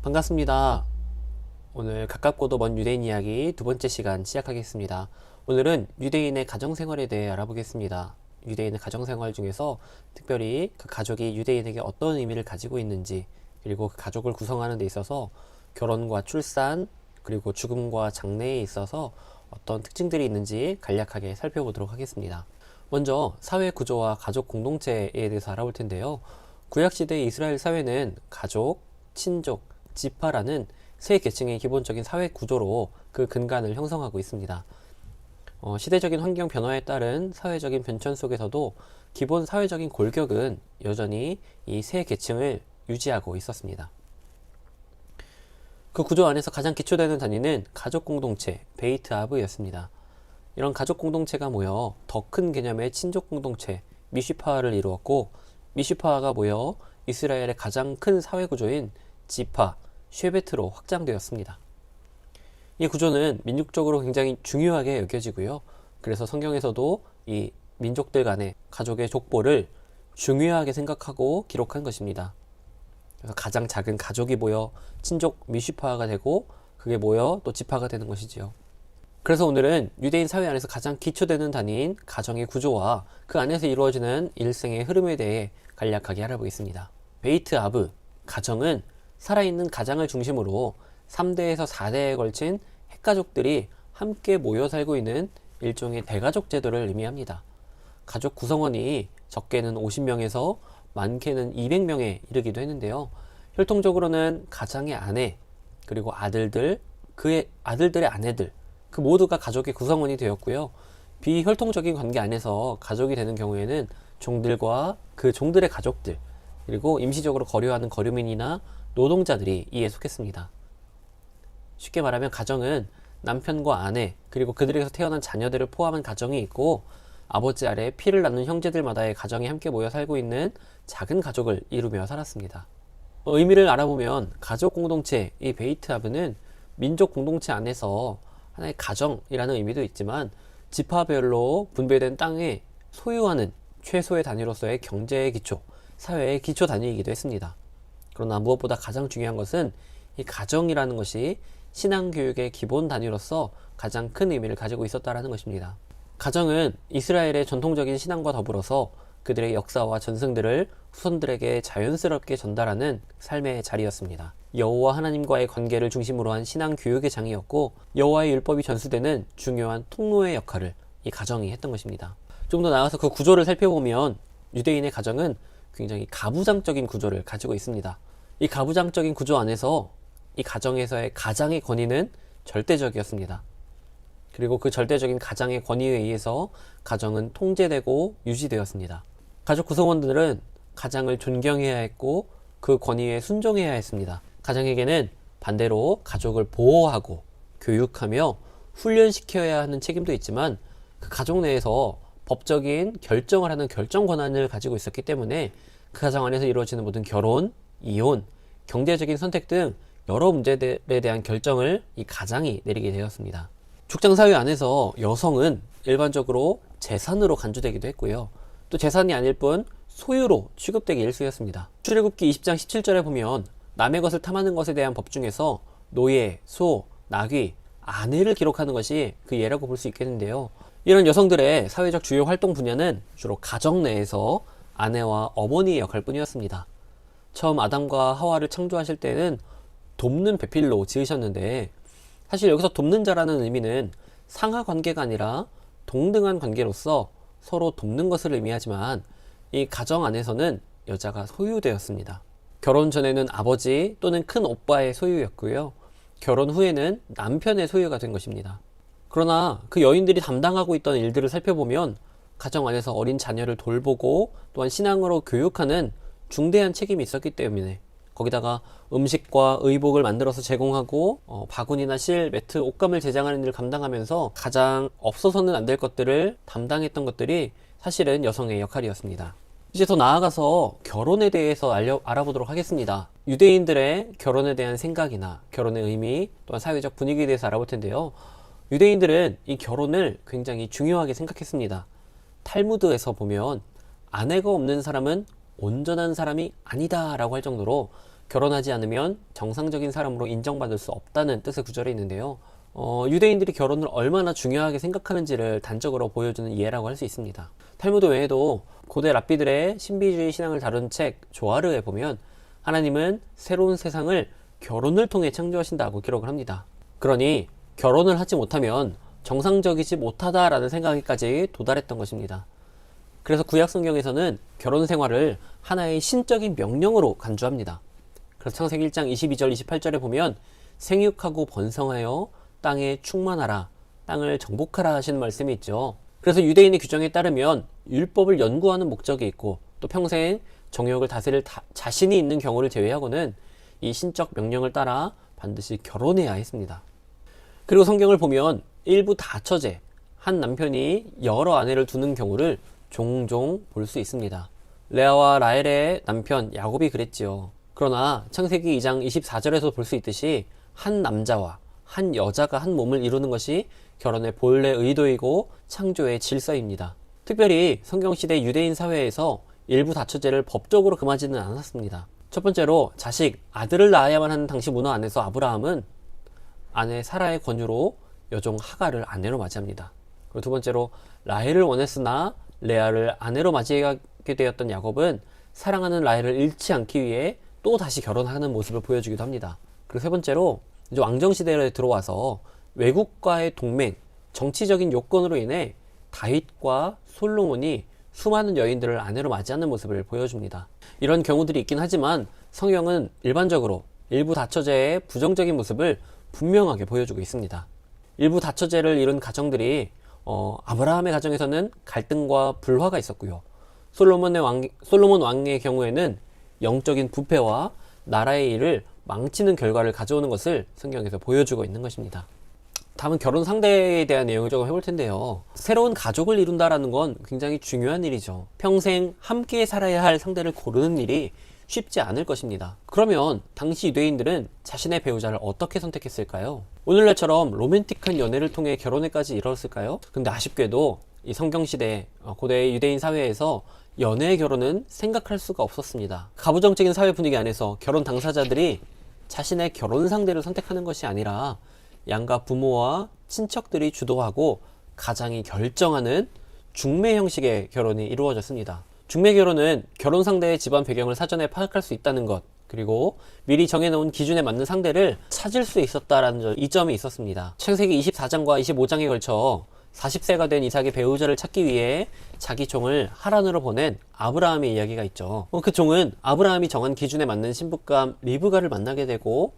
반갑습니다. 오늘 가깝고도 먼 유대인 이야기 두 번째 시간 시작하겠습니다. 오늘은 유대인의 가정생활에 대해 알아보겠습니다. 유대인의 가정생활 중에서 특별히 그 가족이 유대인에게 어떤 의미를 가지고 있는지, 그리고 그 가족을 구성하는 데 있어서 결혼과 출산, 그리고 죽음과 장래에 있어서 어떤 특징들이 있는지 간략하게 살펴보도록 하겠습니다. 먼저 사회 구조와 가족 공동체에 대해서 알아볼 텐데요. 구약시대 이스라엘 사회는 가족, 친족, 지파라는 세 계층의 기본적인 사회 구조로 그 근간을 형성하고 있습니다. 시대적인 환경 변화에 따른 사회적인 변천 속에서도 기본 사회적인 골격은 여전히 이 세 계층을 유지하고 있었습니다. 그 구조 안에서 가장 기초되는 단위는 가족 공동체, 베이트 아브였습니다. 이런 가족 공동체가 모여 더 큰 개념의 친족 공동체, 미슈파를 이루었고, 미슈파가 모여 이스라엘의 가장 큰 사회 구조인 지파, 쉐베트로 확장되었습니다. 이 구조는 민족적으로 굉장히 중요하게 여겨지고요. 그래서 성경에서도 이 민족들 간의 가족의 족보를 중요하게 생각하고 기록한 것입니다. 그래서 가장 작은 가족이 모여 친족 미슈파가 되고, 그게 모여 또 지파가 되는 것이지요. 그래서 오늘은 유대인 사회 안에서 가장 기초되는 단위인 가정의 구조와 그 안에서 이루어지는 일생의 흐름에 대해 간략하게 알아보겠습니다. 베이트 아브, 가정은 살아있는 가장을 중심으로 3대에서 4대에 걸친 핵가족들이 함께 모여 살고 있는 일종의 대가족 제도를 의미합니다. 가족 구성원이 적게는 50명에서 많게는 200명에 이르기도 했는데요. 혈통적으로는 가장의 아내, 그리고 아들들, 그의 아들들의 아내들, 그 모두가 가족의 구성원이 되었고요. 비혈통적인 관계 안에서 가족이 되는 경우에는 종들과 그 종들의 가족들, 그리고 임시적으로 거류하는 거류민이나 노동자들이 이에 속했습니다. 쉽게 말하면 가정은 남편과 아내, 그리고 그들에게서 태어난 자녀들을 포함한 가정이 있고, 아버지 아래 피를 나눈 형제들마다의 가정이 함께 모여 살고 있는 작은 가족을 이루며 살았습니다. 의미를 알아보면 가족 공동체, 이 베이트 아브는 민족 공동체 안에서 하나의 가정이라는 의미도 있지만, 지파별로 분배된 땅에 소유하는 최소의 단위로서의 경제의 기초, 사회의 기초 단위이기도 했습니다. 그러나 무엇보다 가장 중요한 것은 이 가정이라는 것이 신앙교육의 기본 단위로서 가장 큰 의미를 가지고 있었다는 것입니다. 가정은 이스라엘의 전통적인 신앙과 더불어서 그들의 역사와 전승들을 후손들에게 자연스럽게 전달하는 삶의 자리였습니다. 여호와 하나님과의 관계를 중심으로 한 신앙 교육의 장이었고, 여호와의 율법이 전수되는 중요한 통로의 역할을 이 가정이 했던 것입니다. 좀 더 나아가서 그 구조를 살펴보면 유대인의 가정은 굉장히 가부장적인 구조를 가지고 있습니다. 이 가부장적인 구조 안에서 이 가정에서의 가장의 권위는 절대적이었습니다. 그리고 그 절대적인 가장의 권위에 의해서 가정은 통제되고 유지되었습니다. 가족 구성원들은 가장을 존경해야 했고, 그 권위에 순종해야 했습니다. 가장에게는 반대로 가족을 보호하고 교육하며 훈련시켜야 하는 책임도 있지만, 그 가족 내에서 법적인 결정을 하는 결정 권한을 가지고 있었기 때문에 그 가정 안에서 이루어지는 모든 결혼, 이혼, 경제적인 선택 등 여러 문제들에 대한 결정을 이 가장이 내리게 되었습니다. 축장사회 안에서 여성은 일반적으로 재산으로 간주되기도 했고요. 또 재산이 아닐 뿐 소유로 취급되기 일쑤였습니다. 출애굽기 20장 17절에 보면 남의 것을 탐하는 것에 대한 법 중에서 노예, 소, 나귀, 아내를 기록하는 것이 그 예라고 볼 수 있겠는데요. 이런 여성들의 사회적 주요 활동 분야는 주로 가정 내에서 아내와 어머니의 역할뿐이었습니다. 처음 아담과 하와를 창조하실 때는 돕는 배필로 지으셨는데, 사실 여기서 돕는 자라는 의미는 상하 관계가 아니라 동등한 관계로서 서로 돕는 것을 의미하지만, 이 가정 안에서는 여자가 소유되었습니다. 결혼 전에는 아버지 또는 큰 오빠의 소유였고요. 결혼 후에는 남편의 소유가 된 것입니다. 그러나 그 여인들이 담당하고 있던 일들을 살펴보면 가정 안에서 어린 자녀를 돌보고 또한 신앙으로 교육하는 중대한 책임이 있었기 때문에, 거기다가 음식과 의복을 만들어서 제공하고 바구니나 실, 매트, 옷감을 제작하는 일을 감당하면서 가장 없어서는 안 될 것들을 담당했던 것들이 사실은 여성의 역할이었습니다. 이제 더 나아가서 결혼에 대해서 알아보도록 하겠습니다. 유대인들의 결혼에 대한 생각이나 결혼의 의미, 또한 사회적 분위기에 대해서 알아볼 텐데요. 유대인들은 이 결혼을 굉장히 중요하게 생각했습니다. 탈무드에서 보면 아내가 없는 사람은 온전한 사람이 아니다 라고 할 정도로 결혼하지 않으면 정상적인 사람으로 인정받을 수 없다는 뜻의 구절이 있는데요. 유대인들이 결혼을 얼마나 중요하게 생각하는지를 단적으로 보여주는 예라고 할 수 있습니다. 탈무드 외에도 고대 랍비들의 신비주의 신앙을 다룬 책 조하르에 보면 하나님은 새로운 세상을 결혼을 통해 창조하신다고 기록을 합니다. 그러니 결혼을 하지 못하면 정상적이지 못하다라는 생각에까지 도달했던 것입니다. 그래서 구약 성경에서는 결혼 생활을 하나의 신적인 명령으로 간주합니다. 그래서 창세기 1장 22절 28절에 보면 생육하고 번성하여 땅에 충만하라, 땅을 정복하라 하시는 말씀이 있죠. 그래서 유대인의 규정에 따르면 율법을 연구하는 목적이 있고 또 평생 정욕을 다스릴 자신이 있는 경우를 제외하고는 이 신적 명령을 따라 반드시 결혼해야 했습니다. 그리고 성경을 보면 일부 다처제, 한 남편이 여러 아내를 두는 경우를 종종 볼 수 있습니다. 레아와 라헬의 남편 야곱이 그랬지요. 그러나 창세기 2장 24절에서 볼 수 있듯이 한 남자와 한 여자가 한 몸을 이루는 것이 결혼의 본래 의도이고 창조의 질서입니다. 특별히 성경시대 유대인 사회에서 일부 다처제를 법적으로 금하지는 않았습니다. 첫 번째로 자식, 아들을 낳아야만 하는 당시 문화 안에서 아브라함은 아내 사라의 권유로 여종 하갈을 아내로 맞이합니다. 그리고 두 번째로 라헬을 원했으나 레아를 아내로 맞이하게 되었던 야곱은 사랑하는 라헬을 잃지 않기 위해 또 다시 결혼하는 모습을 보여주기도 합니다. 그리고 세 번째로 이제 왕정시대에 들어와서 외국과의 동맹, 정치적인 요건으로 인해 다윗과 솔로몬이 수많은 여인들을 아내로 맞이하는 모습을 보여줍니다. 이런 경우들이 있긴 하지만 성경은 일반적으로 일부 다처제의 부정적인 모습을 분명하게 보여주고 있습니다. 일부 다처제를 이룬 가정들이 아브라함의 가정에서는 갈등과 불화가 있었고요. 솔로몬 왕의 경우에는 영적인 부패와 나라의 일을 망치는 결과를 가져오는 것을 성경에서 보여주고 있는 것입니다. 다음은 결혼 상대에 대한 내용을 조금 해볼 텐데요. 새로운 가족을 이룬다라는 건 굉장히 중요한 일이죠. 평생 함께 살아야 할 상대를 고르는 일이 쉽지 않을 것입니다. 그러면 당시 유대인들은 자신의 배우자를 어떻게 선택했을까요? 오늘날처럼 로맨틱한 연애를 통해 결혼에까지 이뤘을까요? 근데 아쉽게도 이 성경시대 고대 유대인 사회에서 연애의 결혼은 생각할 수가 없었습니다. 가부장적인 사회 분위기 안에서 결혼 당사자들이 자신의 결혼 상대를 선택하는 것이 아니라 양가 부모와 친척들이 주도하고 가장이 결정하는 중매 형식의 결혼이 이루어졌습니다. 중매 결혼은 결혼 상대의 집안 배경을 사전에 파악할 수 있다는 것, 그리고 미리 정해놓은 기준에 맞는 상대를 찾을 수 있었다라는 이점이 있었습니다. 창세기 24장과 25장에 걸쳐 40세가 된 이삭의 배우자를 찾기 위해 자기 종을 하란으로 보낸 아브라함의 이야기가 있죠. 그 종은 아브라함이 정한 기준에 맞는 신부감 리브가를 만나게 되고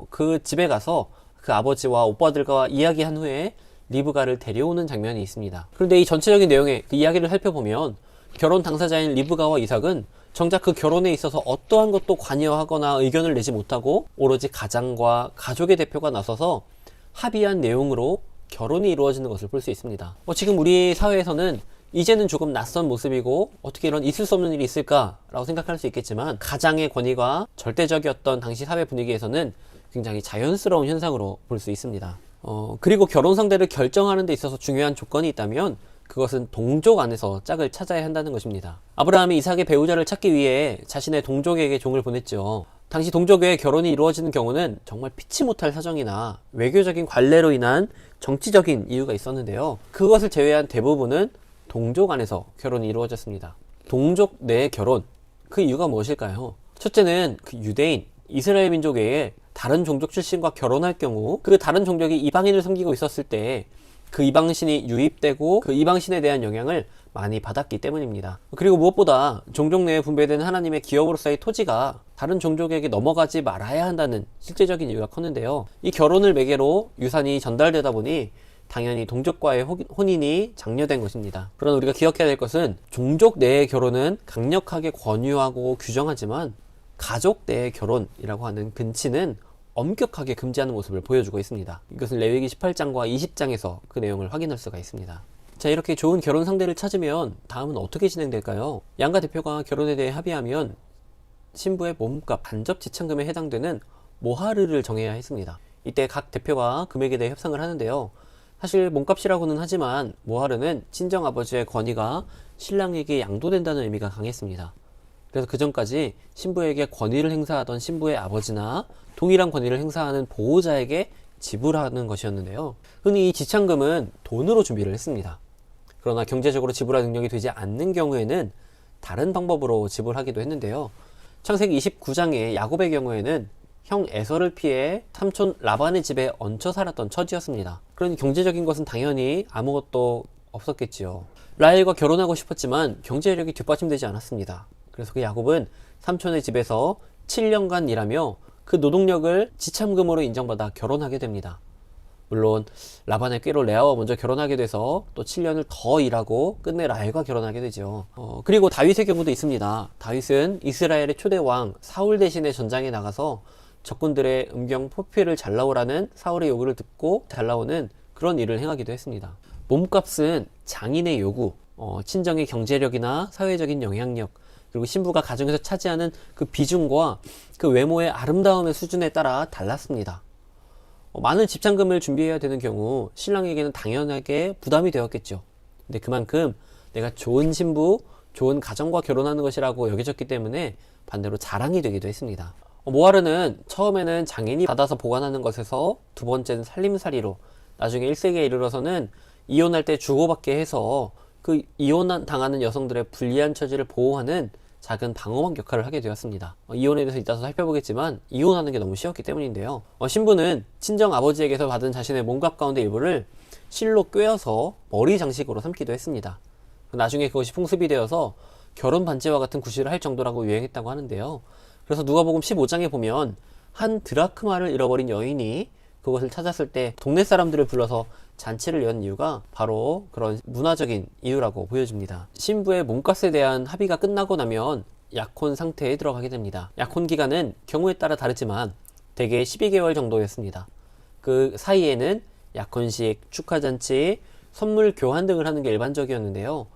그 집에 가서 그 아버지와 오빠들과 이야기한 후에 리브가를 데려오는 장면이 있습니다. 그런데 이 전체적인 내용의 그 이야기를 살펴보면 결혼 당사자인 리브가와 이삭은 정작 그 결혼에 있어서 어떠한 것도 관여하거나 의견을 내지 못하고 오로지 가장과 가족의 대표가 나서서 합의한 내용으로 결혼이 이루어지는 것을 볼 수 있습니다. 지금 우리 사회에서는 이제는 조금 낯선 모습이고 어떻게 이런 있을 수 없는 일이 있을까라고 생각할 수 있겠지만 가장의 권위가 절대적이었던 당시 사회 분위기에서는 굉장히 자연스러운 현상으로 볼 수 있습니다. 그리고 결혼 상대를 결정하는 데 있어서 중요한 조건이 있다면 그것은 동족 안에서 짝을 찾아야 한다는 것입니다. 아브라함이 이삭의 배우자를 찾기 위해 자신의 동족에게 종을 보냈죠. 당시 동족의 결혼이 이루어지는 경우는 정말 피치 못할 사정이나 외교적인 관례로 인한 정치적인 이유가 있었는데요. 그것을 제외한 대부분은 동족 안에서 결혼이 이루어졌습니다. 동족 내 결혼, 그 이유가 무엇일까요? 첫째는 그 유대인, 이스라엘 민족 외에 다른 종족 출신과 결혼할 경우 그 다른 종족이 이방인을 섬기고 있었을 때 그 이방신이 유입되고 그 이방신에 대한 영향을 많이 받았기 때문입니다. 그리고 무엇보다 종족 내에 분배되는 하나님의 기업으로서의 토지가 다른 종족에게 넘어가지 말아야 한다는 실제적인 이유가 컸는데요. 이 결혼을 매개로 유산이 전달되다 보니 당연히 동족과의 혼인이 장려된 것입니다. 그러나 우리가 기억해야 될 것은 종족 내의 결혼은 강력하게 권유하고 규정하지만 가족 내의 결혼이라고 하는 근치는 엄격하게 금지하는 모습을 보여주고 있습니다. 이것은 레위기 18장과 20장에서 그 내용을 확인할 수가 있습니다. 자, 이렇게 좋은 결혼 상대를 찾으면 다음은 어떻게 진행될까요? 양가 대표가 결혼에 대해 합의하면 신부의 몸값 간접 지참금에 해당되는 모하르를 정해야 했습니다. 이때 각 대표가 금액에 대해 협상을 하는데요. 사실 몸값이라고는 하지만 모하르는 친정아버지의 권위가 신랑에게 양도된다는 의미가 강했습니다. 그래서 그 전까지 신부에게 권위를 행사하던 신부의 아버지나 동일한 권위를 행사하는 보호자에게 지불하는 것이었는데요. 흔히 이 지참금은 돈으로 준비를 했습니다. 그러나 경제적으로 지불할 능력이 되지 않는 경우에는 다른 방법으로 지불하기도 했는데요. 창세기 29장의 야곱의 경우에는 형 에서를 피해 삼촌 라반의 집에 얹혀 살았던 처지였습니다. 그러니 경제적인 것은 당연히 아무것도 없었겠지요. 라헬과 결혼하고 싶었지만 경제력이 뒷받침되지 않았습니다. 그래서 그 야곱은 삼촌의 집에서 7년간 일하며 그 노동력을 지참금으로 인정받아 결혼하게 됩니다. 물론 라반의 꾀로 레아와 먼저 결혼하게 돼서 또 7년을 더 일하고 끝내 라헬과 결혼하게 되죠. 그리고 다윗의 경우도 있습니다. 다윗은 이스라엘의 초대 왕 사울 대신에 전장에 나가서 적군들의 음경 포표를 잘 나오라는 사울의 요구를 듣고 잘 나오는 그런 일을 행하기도 했습니다. 몸값은 장인의 요구, 친정의 경제력이나 사회적인 영향력, 그리고 신부가 가정에서 차지하는 그 비중과 그 외모의 아름다움의 수준에 따라 달랐습니다. 많은 집착금을 준비해야 되는 경우 신랑에게는 당연하게 부담이 되었겠죠. 근데 그만큼 내가 좋은 신부, 좋은 가정과 결혼하는 것이라고 여겨졌기 때문에 반대로 자랑이 되기도 했습니다. 모하르는 처음에는 장인이 받아서 보관하는 것에서 두 번째는 살림살이로, 나중에 1세기에 이르러서는 이혼할 때 주고받게 해서 그 이혼 당하는 여성들의 불리한 처지를 보호하는 작은 방어막 역할을 하게 되었습니다. 이혼에 대해서 이따서 살펴보겠지만 이혼하는 게 너무 쉬웠기 때문인데요. 신부는 친정 아버지에게서 받은 자신의 몸값 가운데 일부를 실로 꿰어서 머리 장식으로 삼기도 했습니다. 나중에 그것이 풍습이 되어서 결혼 반지와 같은 구실을 할 정도라고 유행했다고 하는데요. 그래서 누가복음 15장에 보면 한 드라크마를 잃어버린 여인이 그것을 찾았을 때 동네 사람들을 불러서 잔치를 연 이유가 바로 그런 문화적인 이유라고 보여집니다. 신부의 몸값에 대한 합의가 끝나고 나면 약혼 상태에 들어가게 됩니다. 약혼 기간은 경우에 따라 다르지만 대개 12개월 정도였습니다. 그 사이에는 약혼식, 축하잔치, 선물 교환 등을 하는 게 일반적이었는데요.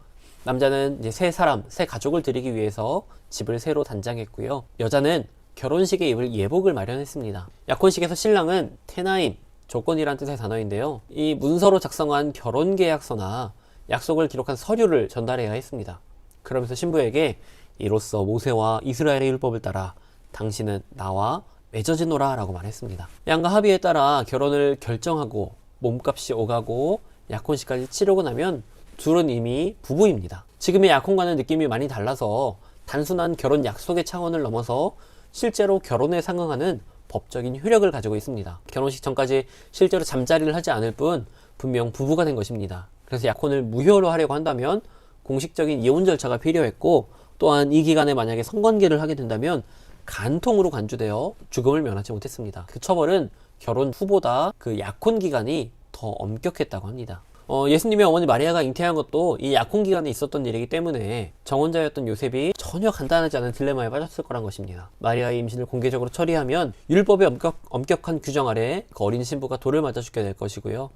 남자는 이제 새 사람, 새 가족을 들이기 위해서 집을 새로 단장했고요. 여자는 결혼식에 입을 예복을 마련했습니다. 약혼식에서 신랑은 테나임, 조건이란 뜻의 단어인데요. 이 문서로 작성한 결혼계약서나 약속을 기록한 서류를 전달해야 했습니다. 그러면서 신부에게 이로써 모세와 이스라엘의 율법을 따라 당신은 나와 맺어지노라 라고 말했습니다. 양가 합의에 따라 결혼을 결정하고 몸값이 오가고 약혼식까지 치르고 나면 둘은 이미 부부입니다. 지금의 약혼과는 느낌이 많이 달라서 단순한 결혼 약속의 차원을 넘어서 실제로 결혼에 상응하는 법적인 효력을 가지고 있습니다. 결혼식 전까지 실제로 잠자리를 하지 않을 뿐 분명 부부가 된 것입니다. 그래서 약혼을 무효로 하려고 한다면 공식적인 이혼 절차가 필요했고, 또한 이 기간에 만약에 성관계를 하게 된다면 간통으로 간주되어 죽음을 면하지 못했습니다. 그 처벌은 결혼 후보다 그 약혼 기간이 더 엄격했다고 합니다. 예수님의 어머니 마리아가 잉태한 것도 이 약혼 기간에 있었던 일이기 때문에 정혼자였던 요셉이 전혀 간단하지 않은 딜레마에 빠졌을 거란 것입니다. 마리아의 임신을 공개적으로 처리하면 율법의 엄격한 규정 아래 그 어린 신부가 돌을 맞아 죽게 될 것이고요.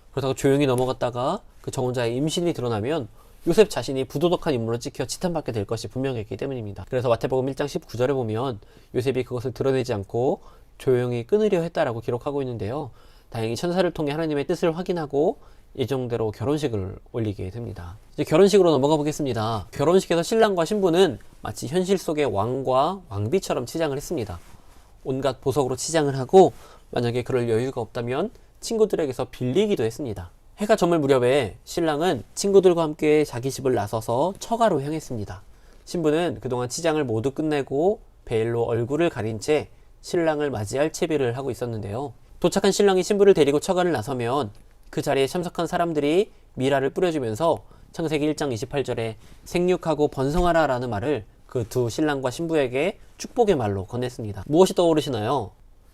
그렇다고 조용히 넘어갔다가 그 정혼자의 임신이 드러나면 요셉 자신이 부도덕한 인물로 찍혀 치탄받게 될 것이 분명했기 때문입니다. 그래서 마태복음 1장 19절에 보면 요셉이 그것을 드러내지 않고 조용히 끊으려 했다라고 기록하고 있는데요. 다행히 천사를 통해 하나님의 뜻을 확인하고 예정대로 결혼식을 올리게 됩니다. 이제 결혼식으로 넘어가 보겠습니다. 결혼식에서 신랑과 신부는 마치 현실 속의 왕과 왕비처럼 치장을 했습니다. 온갖 보석으로 치장을 하고 만약에 그럴 여유가 없다면 친구들에게서 빌리기도 했습니다. 해가 저물 무렵에 신랑은 친구들과 함께 자기 집을 나서서 처가로 향했습니다. 신부는 그동안 치장을 모두 끝내고 베일로 얼굴을 가린 채 신랑을 맞이할 채비를 하고 있었는데요. 도착한 신랑이 신부를 데리고 처가를 나서면 그 자리에 참석한 사람들이 미라를 뿌려주면서 창세기 1장 28절에 생육하고 번성하라 라는 말을 그 두 신랑과 신부에게 축복의 말로 건넸습니다. 무엇이 떠오르시나요?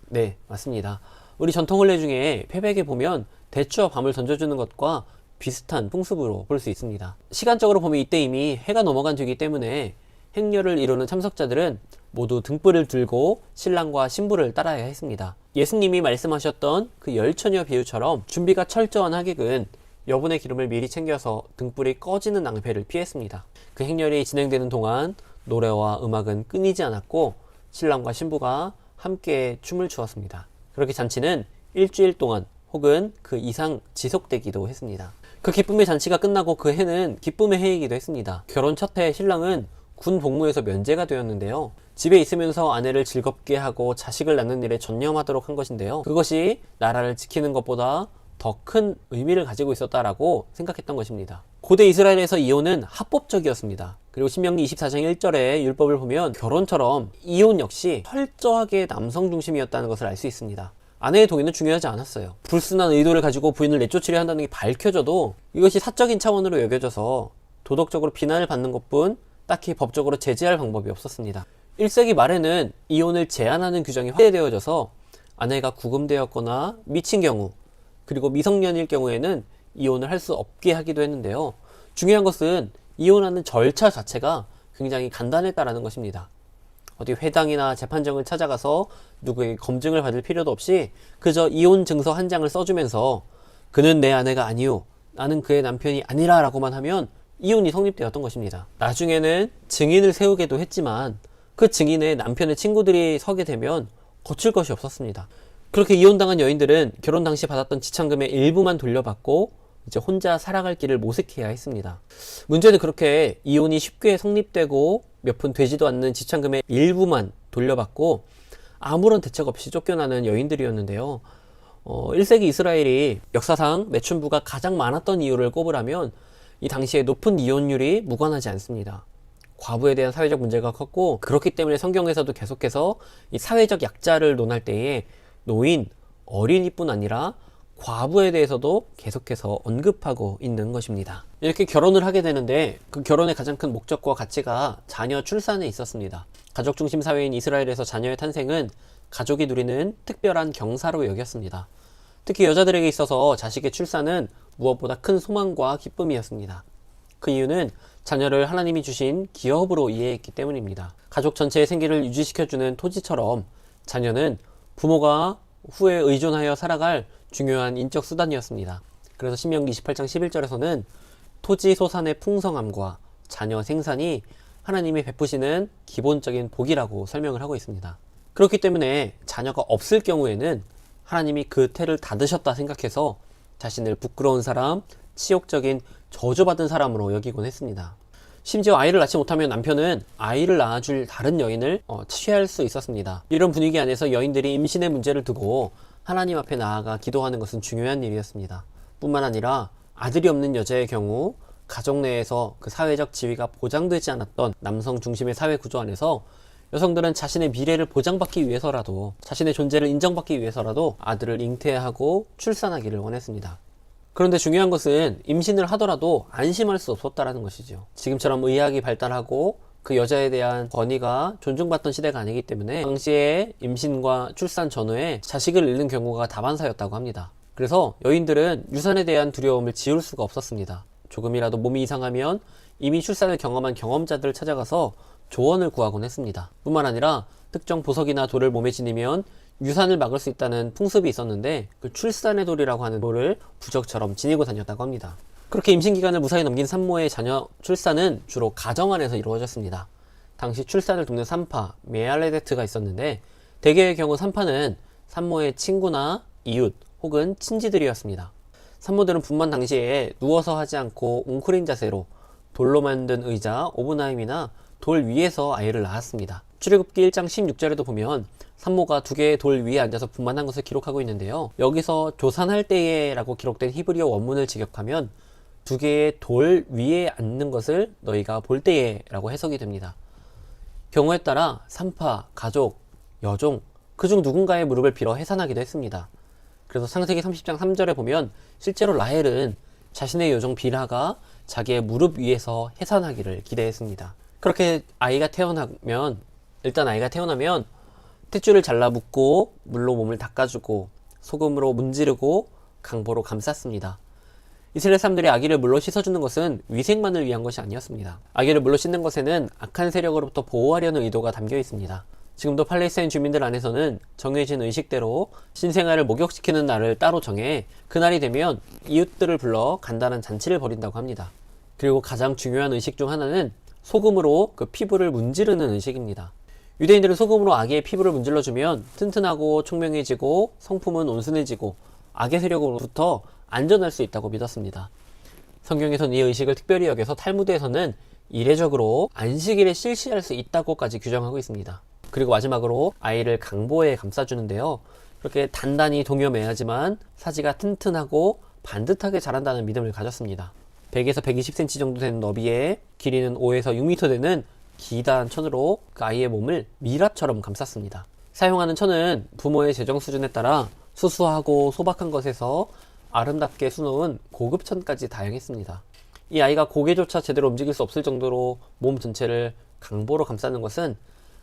네, 맞습니다. 우리 전통 혼례 중에 패백에 보면 대추와 밤을 던져주는 것과 비슷한 풍습으로 볼 수 있습니다. 시간적으로 보면 이때 이미 해가 넘어간 뒤이기 때문에 행렬을 이루는 참석자들은 모두 등불을 들고 신랑과 신부를 따라야 했습니다. 예수님이 말씀하셨던 그 열처녀 비유처럼 준비가 철저한 하객은 여분의 기름을 미리 챙겨서 등불이 꺼지는 낭패를 피했습니다. 그 행렬이 진행되는 동안 노래와 음악은 끊이지 않았고 신랑과 신부가 함께 춤을 추었습니다. 그렇게 잔치는 일주일 동안 혹은 그 이상 지속되기도 했습니다. 그 기쁨의 잔치가 끝나고 그 해는 기쁨의 해이기도 했습니다. 결혼 첫 해 신랑은 군 복무에서 면제가 되었는데요. 집에 있으면서 아내를 즐겁게 하고 자식을 낳는 일에 전념하도록 한 것인데요. 그것이 나라를 지키는 것보다 더 큰 의미를 가지고 있었다라고 생각했던 것입니다. 고대 이스라엘에서 이혼은 합법적이었습니다. 그리고 신명기 24장 1절의 율법을 보면 결혼처럼 이혼 역시 철저하게 남성 중심이었다는 것을 알 수 있습니다. 아내의 동의는 중요하지 않았어요. 불순한 의도를 가지고 부인을 내쫓으려 한다는 게 밝혀져도 이것이 사적인 차원으로 여겨져서 도덕적으로 비난을 받는 것뿐 딱히 법적으로 제재할 방법이 없었습니다. 1세기 말에는 이혼을 제한하는 규정이 확대되어져서 아내가 구금되었거나 미친 경우, 그리고 미성년일 경우에는 이혼을 할 수 없게 하기도 했는데요. 중요한 것은 이혼하는 절차 자체가 굉장히 간단했다라는 것입니다. 어디 회당이나 재판정을 찾아가서 누구에게 검증을 받을 필요도 없이 그저 이혼 증서 한 장을 써주면서 그는 내 아내가 아니요, 나는 그의 남편이 아니라 라고만 하면 이혼이 성립되었던 것입니다. 나중에는 증인을 세우기도 했지만 그 증인에 남편의 친구들이 서게 되면 거칠 것이 없었습니다. 그렇게 이혼당한 여인들은 결혼 당시 받았던 지참금의 일부만 돌려받고 이제 혼자 살아갈 길을 모색해야 했습니다. 문제는 그렇게 이혼이 쉽게 성립되고 몇 푼 되지도 않는 지참금의 일부만 돌려받고 아무런 대책 없이 쫓겨나는 여인들이었는데요. 1세기 이스라엘이 역사상 매춘부가 가장 많았던 이유를 꼽으라면 이 당시에 높은 이혼율이 무관하지 않습니다. 과부에 대한 사회적 문제가 컸고, 그렇기 때문에 성경에서도 계속해서 이 사회적 약자를 논할 때에 노인, 어린이뿐 아니라 과부에 대해서도 계속해서 언급하고 있는 것입니다. 이렇게 결혼을 하게 되는데 그 결혼의 가장 큰 목적과 가치가 자녀 출산에 있었습니다. 가족 중심 사회인 이스라엘에서 자녀의 탄생은 가족이 누리는 특별한 경사로 여겼습니다. 특히 여자들에게 있어서 자식의 출산은 무엇보다 큰 소망과 기쁨이었습니다. 그 이유는 자녀를 하나님이 주신 기업으로 이해했기 때문입니다. 가족 전체의 생계를 유지시켜주는 토지처럼 자녀는 부모가 후에 의존하여 살아갈 중요한 인적 수단이었습니다. 그래서 신명기 28장 11절에서는 토지 소산의 풍성함과 자녀 생산이 하나님이 베푸시는 기본적인 복이라고 설명을 하고 있습니다. 그렇기 때문에 자녀가 없을 경우에는 하나님이 그 태를 닫으셨다 생각해서 자신을 부끄러운 사람, 치욕적인 저주받은 사람으로 여기곤 했습니다. 심지어 아이를 낳지 못하면 남편은 아이를 낳아줄 다른 여인을 취할 수 있었습니다. 이런 분위기 안에서 여인들이 임신의 문제를 두고 하나님 앞에 나아가 기도하는 것은 중요한 일이었습니다. 뿐만 아니라 아들이 없는 여자의 경우 가족 내에서 그 사회적 지위가 보장되지 않았던 남성 중심의 사회 구조 안에서 여성들은 자신의 미래를 보장받기 위해서라도, 자신의 존재를 인정받기 위해서라도 아들을 잉태하고 출산하기를 원했습니다. 그런데 중요한 것은 임신을 하더라도 안심할 수 없었다는 것이죠. 지금처럼 의학이 발달하고 그 여자에 대한 권위가 존중받던 시대가 아니기 때문에 당시에 임신과 출산 전후에 자식을 잃는 경우가 다반사였다고 합니다. 그래서 여인들은 유산에 대한 두려움을 지울 수가 없었습니다. 조금이라도 몸이 이상하면 이미 출산을 경험한 경험자들을 찾아가서 조언을 구하곤 했습니다. 뿐만 아니라 특정 보석이나 돌을 몸에 지니면 유산을 막을 수 있다는 풍습이 있었는데 그 출산의 돌이라고 하는 돌을 부적처럼 지니고 다녔다고 합니다. 그렇게 임신기간을 무사히 넘긴 산모의 자녀 출산은 주로 가정 안에서 이루어졌습니다. 당시 출산을 돕는 산파, 메알레데트가 있었는데 대개의 경우 산파는 산모의 친구나 이웃 혹은 친지들이었습니다. 산모들은 분만 당시에 누워서 하지 않고 웅크린 자세로 돌로 만든 의자, 오브나임이나 돌 위에서 아이를 낳았습니다. 출애굽기 1장 16절에도 보면 산모가 두 개의 돌 위에 앉아서 분만한 것을 기록하고 있는데요. 여기서 조산할 때에 라고 기록된 히브리어 원문을 직역하면 두 개의 돌 위에 앉는 것을 너희가 볼 때에 라고 해석이 됩니다. 경우에 따라 산파, 가족, 여종, 그중 누군가의 무릎을 빌어 해산하기도 했습니다. 그래서 창세기 30장 3절에 보면 실제로 라헬은 자신의 여종 빌하가 자기의 무릎 위에서 해산하기를 기대했습니다. 그렇게 아이가 태어나면 탯줄을 잘라 묶고 물로 몸을 닦아주고 소금으로 문지르고 강보로 감쌌습니다. 이스라엘 사람들이 아기를 물로 씻어주는 것은 위생만을 위한 것이 아니었습니다. 아기를 물로 씻는 것에는 악한 세력으로부터 보호하려는 의도가 담겨 있습니다. 지금도 팔레스타인 주민들 안에서는 정해진 의식대로 신생아를 목욕시키는 날을 따로 정해 그날이 되면 이웃들을 불러 간단한 잔치를 벌인다고 합니다. 그리고 가장 중요한 의식 중 하나는 소금으로 그 피부를 문지르는 의식입니다. 유대인들은 소금으로 아기의 피부를 문질러주면 튼튼하고 총명해지고 성품은 온순해지고 악의 세력으로부터 안전할 수 있다고 믿었습니다. 성경에서는 이 의식을 특별히 여겨서 탈무드에서는 이례적으로 안식일에 실시할 수 있다고까지 규정하고 있습니다. 그리고 마지막으로 아이를 강보에 감싸주는데요. 그렇게 단단히 동여매하지만 사지가 튼튼하고 반듯하게 자란다는 믿음을 가졌습니다. 100에서 120cm 정도 되는 너비에 길이는 5에서 6m 되는 기다란 천으로 그 아이의 몸을 미라처럼 감쌌습니다. 사용하는 천은 부모의 재정 수준에 따라 수수하고 소박한 것에서 아름답게 수놓은 고급 천까지 다양했습니다. 이 아이가 고개조차 제대로 움직일 수 없을 정도로 몸 전체를 강보로 감싸는 것은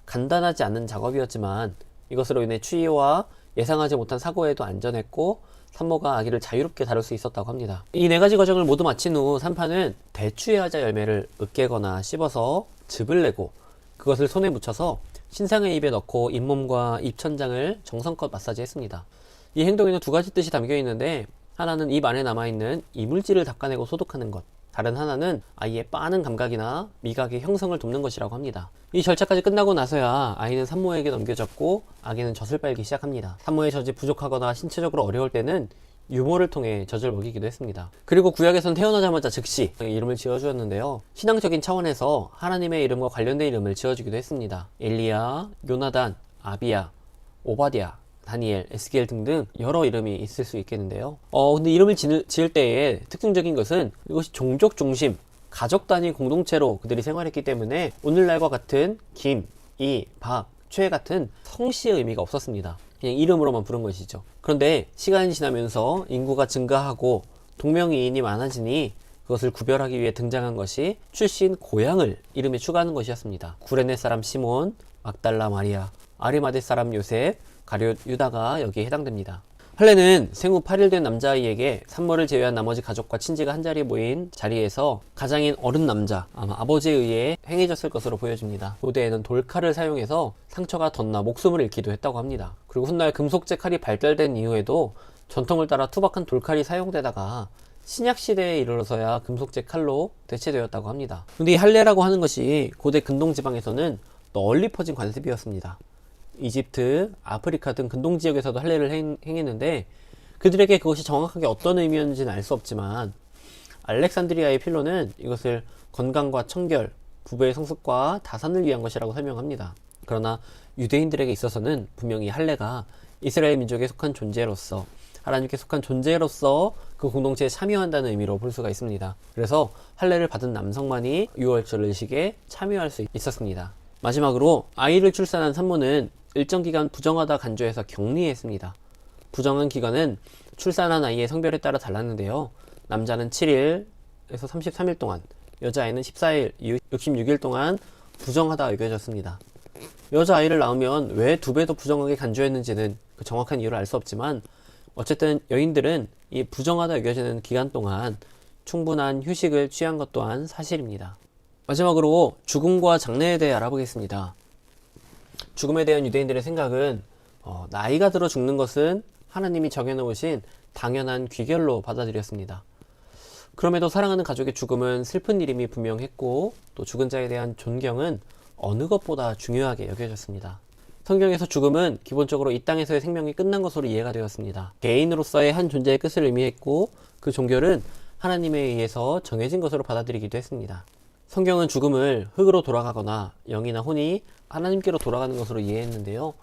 간단하지 않은 작업이었지만 이것으로 인해 추위와 예상하지 못한 사고에도 안전했고 산모가 아기를 자유롭게 다룰 수 있었다고 합니다. 이 4가지 과정을 모두 마친 후 산파는 대추의 열매를 으깨거나 씹어서 즙을 내고 그것을 손에 묻혀서 신상의 입에 넣고 잇몸과 입천장을 정성껏 마사지했습니다. 이 행동에는 2가지 뜻이 담겨 있는데 하나는 입 안에 남아있는 이물질을 닦아내고 소독하는 것, 다른 하나는 아이의 빠른 감각이나 미각의 형성을 돕는 것이라고 합니다. 이 절차까지 끝나고 나서야 아이는 산모에게 넘겨졌고 아기는 젖을 빨기 시작합니다. 산모의 젖이 부족하거나 신체적으로 어려울 때는 유모를 통해 젖을 먹이기도 했습니다. 그리고 구약에선 태어나자마자 즉시 이름을 지어주었는데요. 신앙적인 차원에서 하나님의 이름과 관련된 이름을 지어주기도 했습니다. 엘리야, 요나단, 아비야, 오바댜, 다니엘, 에스겔 등등 여러 이름이 있을 수 있겠는데요. 근데 이름을 지을 때의 특징적인 것은 이것이 종족 중심, 가족 단위 공동체로 그들이 생활했기 때문에 오늘날과 같은 김, 이, 박, 최 같은 성씨의 의미가 없었습니다. 그냥 이름으로만 부른 것이죠. 그런데 시간이 지나면서 인구가 증가하고 동명이인이 많아지니 그것을 구별하기 위해 등장한 것이 출신 고향을 이름에 추가하는 것이었습니다. 구레네 사람 시몬, 막달라 마리아, 아리마대 사람 요셉, 가룟 유다가 여기에 해당됩니다. 할례는 생후 8일 된 남자아이에게 산모를 제외한 나머지 가족과 친지가 한자리에 모인 자리에서 가장인 어른 남자, 아마 아버지에 의해 행해졌을 것으로 보여집니다. 고대에는 돌칼을 사용해서 상처가 덧나 목숨을 잃기도 했다고 합니다. 그리고 훗날 금속제 칼이 발달된 이후에도 전통을 따라 투박한 돌칼이 사용되다가 신약시대에 이르러서야 금속제 칼로 대체되었다고 합니다. 근데 이 할례라고 하는 것이 고대 근동지방에서는 널리 퍼진 관습이었습니다. 이집트, 아프리카 등 근동 지역에서도 할례를 행했는데 그들에게 그것이 정확하게 어떤 의미였는지는 알 수 없지만 알렉산드리아의 필로는 이것을 건강과 청결, 부부의 성숙과 다산을 위한 것이라고 설명합니다. 그러나 유대인들에게 있어서는 분명히 할례가 이스라엘 민족에 속한 존재로서 하나님께 속한 존재로서 그 공동체에 참여한다는 의미로 볼 수가 있습니다. 그래서 할례를 받은 남성만이 유월절 의식에 참여할 수 있었습니다. 마지막으로 아이를 출산한 산모는 일정 기간 부정하다 간주해서 격리했습니다. 부정한 기간은 출산한 아이의 성별에 따라 달랐는데요. 남자는 7일에서 33일 동안, 여자아이는 14일, 66일 동안 부정하다 여겨졌습니다. 여자아이를 낳으면 왜 2배 더 부정하게 간주했는지는 그 정확한 이유를 알 수 없지만 어쨌든 여인들은 이 부정하다 여겨지는 기간 동안 충분한 휴식을 취한 것 또한 사실입니다. 마지막으로 죽음과 장래에 대해 알아보겠습니다. 죽음에 대한 유대인들의 생각은 나이가 들어 죽는 것은 하나님이 정해놓으신 당연한 귀결로 받아들였습니다. 그럼에도 사랑하는 가족의 죽음은 슬픈 일임이 분명했고 또 죽은 자에 대한 존경은 어느 것보다 중요하게 여겨졌습니다. 성경에서 죽음은 기본적으로 이 땅에서의 생명이 끝난 것으로 이해가 되었습니다. 개인으로서의 한 존재의 끝을 의미했고 그 종결은 하나님에 의해서 정해진 것으로 받아들이기도 했습니다. 성경은 죽음을 흙으로 돌아가거나 영이나 혼이 하나님께로 돌아가는 것으로 이해했는데요.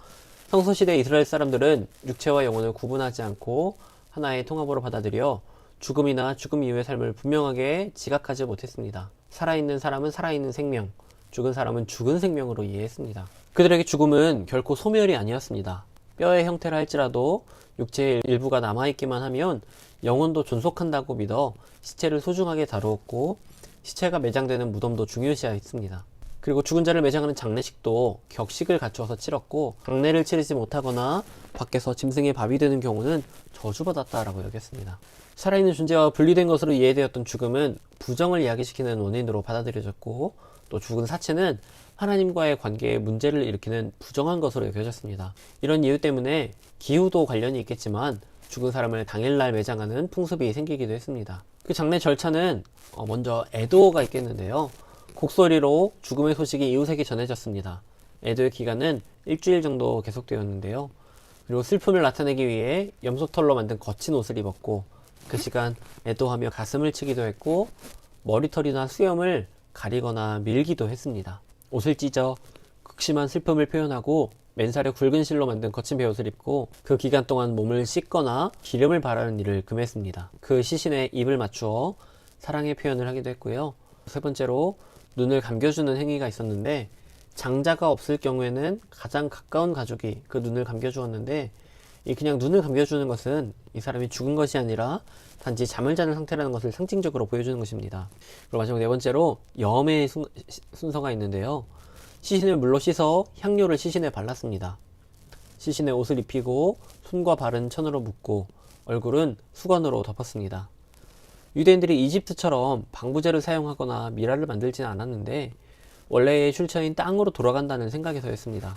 성서시대 이스라엘 사람들은 육체와 영혼을 구분하지 않고 하나의 통합으로 받아들여 죽음이나 죽음 이후의 삶을 분명하게 지각하지 못했습니다. 살아있는 사람은 살아있는 생명, 죽은 사람은 죽은 생명으로 이해했습니다. 그들에게 죽음은 결코 소멸이 아니었습니다. 뼈의 형태라 할지라도 육체의 일부가 남아있기만 하면 영혼도 존속한다고 믿어 시체를 소중하게 다루었고 시체가 매장되는 무덤도 중요시했습니다. 그리고 죽은 자를 매장하는 장례식도 격식을 갖추어서 치렀고 장례를 치르지 못하거나 밖에서 짐승의 밥이 되는 경우는 저주받았다라고 여겼습니다. 살아있는 존재와 분리된 것으로 이해되었던 죽음은 부정을 이야기시키는 원인으로 받아들여졌고 또 죽은 사체는 하나님과의 관계에 문제를 일으키는 부정한 것으로 여겨졌습니다. 이런 이유 때문에 기후도 관련이 있겠지만 죽은 사람을 당일날 매장하는 풍습이 생기기도 했습니다. 그 장례 절차는 먼저 애도가 있겠는데요. 곡소리로 죽음의 소식이 이웃에게 전해졌습니다. 애도의 기간은 일주일 정도 계속되었는데요. 그리고 슬픔을 나타내기 위해 염소털로 만든 거친 옷을 입었고 그 시간 애도하며 가슴을 치기도 했고 머리털이나 수염을 가리거나 밀기도 했습니다. 옷을 찢어 극심한 슬픔을 표현하고 맨살에 굵은 실로 만든 거친 베옷을 입고 그 기간 동안 몸을 씻거나 기름을 바르는 일을 금했습니다. 그 시신의 입을 맞추어 사랑의 표현을 하기도 했고요. 세 번째로 눈을 감겨주는 행위가 있었는데, 장자가 없을 경우에는 가장 가까운 가족이 그 눈을 감겨주었는데, 이 그냥 눈을 감겨주는 것은 이 사람이 죽은 것이 아니라 단지 잠을 자는 상태라는 것을 상징적으로 보여주는 것입니다. 그리고 마지막 네 번째로 염의 순서가 있는데요. 시신을 물로 씻어 향료를 시신에 발랐습니다. 시신에 옷을 입히고 손과 발은 천으로 묶고 얼굴은 수건으로 덮었습니다. 유대인들이 이집트처럼 방부제를 사용하거나 미라를 만들지는 않았는데 원래의 출처인 땅으로 돌아간다는 생각에서였습니다.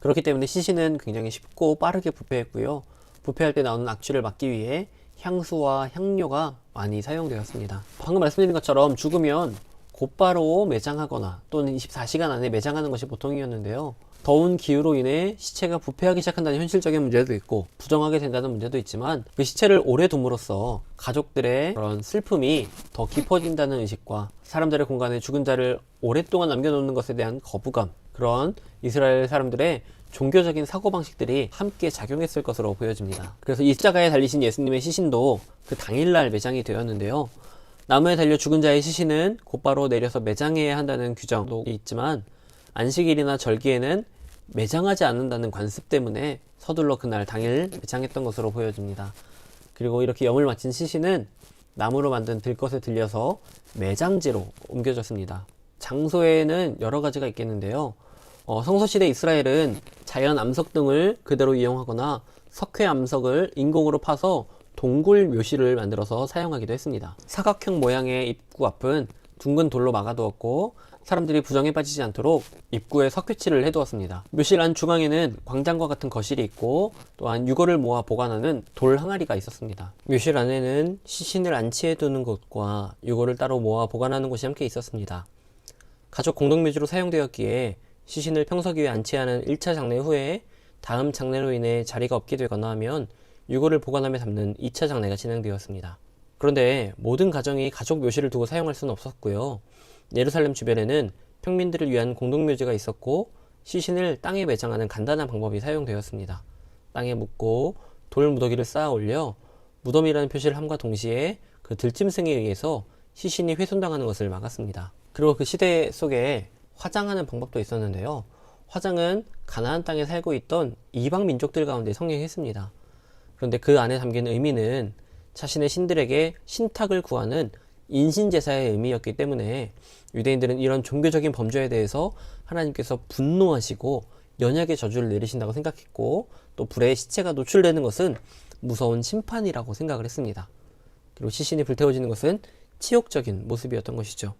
그렇기 때문에 시신은 굉장히 쉽고 빠르게 부패했고요. 부패할 때 나오는 악취를 막기 위해 향수와 향료가 많이 사용되었습니다. 방금 말씀드린 것처럼 죽으면 곧바로 매장하거나 또는 24시간 안에 매장하는 것이 보통이었는데요. 더운 기후로 인해 시체가 부패하기 시작한다는 현실적인 문제도 있고 부정하게 된다는 문제도 있지만, 그 시체를 오래 둠으로써 가족들의 그런 슬픔이 더 깊어진다는 의식과 사람들의 공간에 죽은 자를 오랫동안 남겨놓는 것에 대한 거부감, 그런 이스라엘 사람들의 종교적인 사고방식들이 함께 작용했을 것으로 보여집니다. 그래서 이 십자가에 달리신 예수님의 시신도 그 당일날 매장이 되었는데요. 나무에 달려 죽은 자의 시신은 곧바로 내려서 매장해야 한다는 규정도 있지만, 안식일이나 절기에는 매장하지 않는다는 관습 때문에 서둘러 그날 당일 매장했던 것으로 보여집니다. 그리고 이렇게 염을 마친 시신은 나무로 만든 들것에 들려서 매장지로 옮겨졌습니다. 장소에는 여러 가지가 있겠는데요. 성소시대 이스라엘은 자연 암석 등을 그대로 이용하거나 석회 암석을 인공으로 파서 동굴 묘실을 만들어서 사용하기도 했습니다. 사각형 모양의 입구 앞은 둥근 돌로 막아두었고 사람들이 부정에 빠지지 않도록 입구에 석회칠을 해두었습니다. 묘실 안 중앙에는 광장과 같은 거실이 있고 또한 유골을 모아 보관하는 돌 항아리가 있었습니다. 묘실 안에는 시신을 안치해두는 곳과 유골을 따로 모아 보관하는 곳이 함께 있었습니다. 가족 공동묘지로 사용되었기에 시신을 평서기에 안치하는 1차 장례 후에 다음 장례로 인해 자리가 없게 되거나 하면 유골을 보관하며 담는 2차 장례가 진행되었습니다. 그런데 모든 가정이 가족 묘실을 두고 사용할 수는 없었고요. 예루살렘 주변에는 평민들을 위한 공동묘지가 있었고 시신을 땅에 매장하는 간단한 방법이 사용되었습니다. 땅에 묻고 돌 무더기를 쌓아 올려 무덤이라는 표시를 함과 동시에 그 들짐승에 의해서 시신이 훼손당하는 것을 막았습니다. 그리고 그 시대 속에 화장하는 방법도 있었는데요. 화장은 가나안 땅에 살고 있던 이방 민족들 가운데 성행했습니다. 그런데 그 안에 담긴 의미는 자신의 신들에게 신탁을 구하는 인신제사의 의미였기 때문에 유대인들은 이런 종교적인 범죄에 대해서 하나님께서 분노하시고 연약의 저주를 내리신다고 생각했고, 또 불에 시체가 노출되는 것은 무서운 심판이라고 생각을 했습니다. 그리고 시신이 불태워지는 것은 치욕적인 모습이었던 것이죠.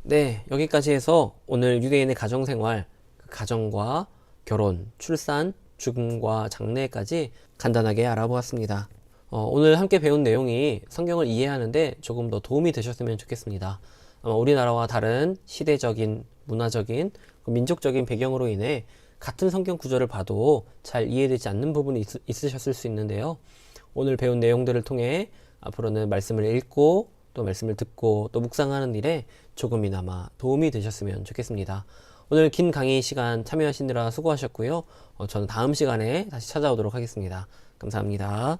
네, 여기까지 해서 오늘 유대인의 가정생활, 가정과 결혼, 출산, 죽음과 장래까지 간단하게 알아보았습니다. 오늘 함께 배운 내용이 성경을 이해하는데 조금 더 도움이 되셨으면 좋겠습니다. 아마 우리나라와 다른 시대적인, 문화적인, 민족적인 배경으로 인해 같은 성경 구절을 봐도 잘 이해되지 않는 부분이 있으셨을 수 있는데요. 오늘 배운 내용들을 통해 앞으로는 말씀을 읽고 또 말씀을 듣고 또 묵상하는 일에 조금이나마 도움이 되셨으면 좋겠습니다. 오늘 긴 강의 시간 참여하시느라 수고하셨고요. 저는 다음 시간에 다시 찾아오도록 하겠습니다. 감사합니다.